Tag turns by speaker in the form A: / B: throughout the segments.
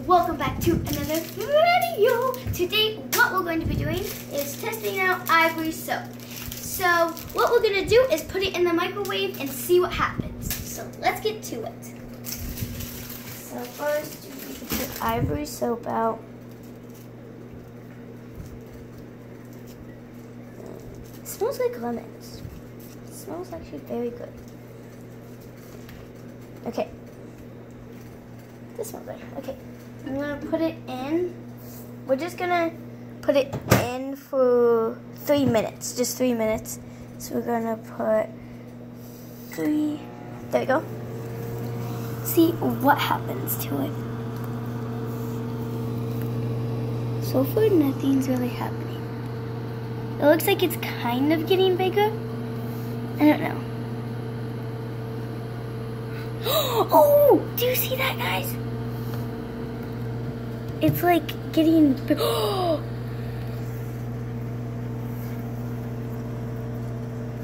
A: welcome back to another video. Today what we're going to be doing is testing out Ivory soap. So what we're going to do is put it in the microwave and see what happens. So let's get to it. So first we can put Ivory soap out. It smells like lemons. It smells actually very good. Okay. This smells better. Okay. I'm gonna put it in. We're just gonna put it in for 3 minutes. Just 3 minutes. So we're gonna put 3. There we go. See what happens to it. So far, nothing's really happening. It looks like it's kind of getting bigger. I don't know. Oh, do you see that, guys? It's like getting big.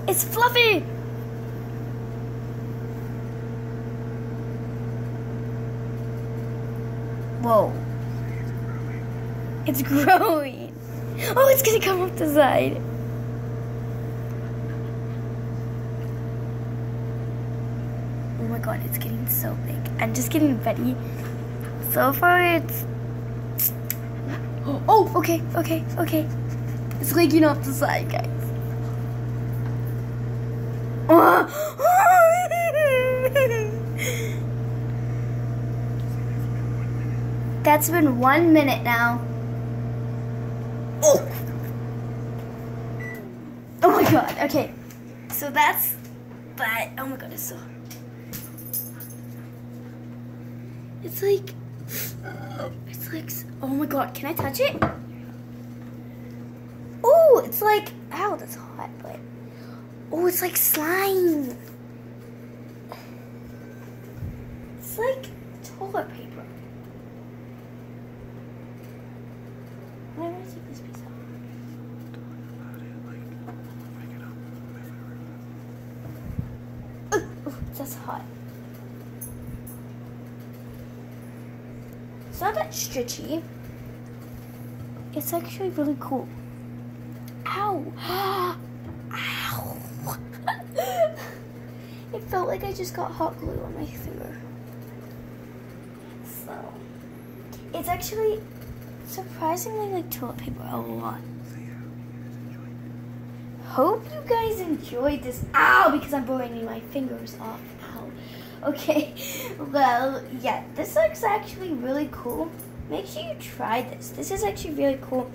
A: It's fluffy. Whoa. It's growing. Oh, it's gonna come up the side. Oh my god, it's getting so big. I'm just getting ready. So far, it's... Oh, okay. It's leaking off the side, guys. That's been 1 minute now. Oh my god, okay. So that's... But, oh my god, it's so... It's like, oh my god, can I touch it? Oh, it's like, ow, that's hot, but, oh, it's like slime. It's like toilet paper. I'm gonna take this piece out. Oh, that's hot. It's not that stretchy. It's actually really cool. Ow! Ow! It felt like I just got hot glue on my finger. So, it's actually surprisingly like toilet paper a lot. Hope you guys enjoyed this. Ow! Because I'm burning my fingers off. Ow. Okay, well, yeah, this looks actually really cool. Make sure you try this. This is actually really cool.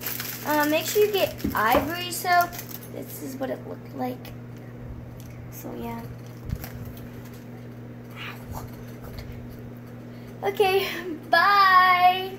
A: Make sure you get Ivory soap. This is what it looked like. So, yeah. Okay, bye.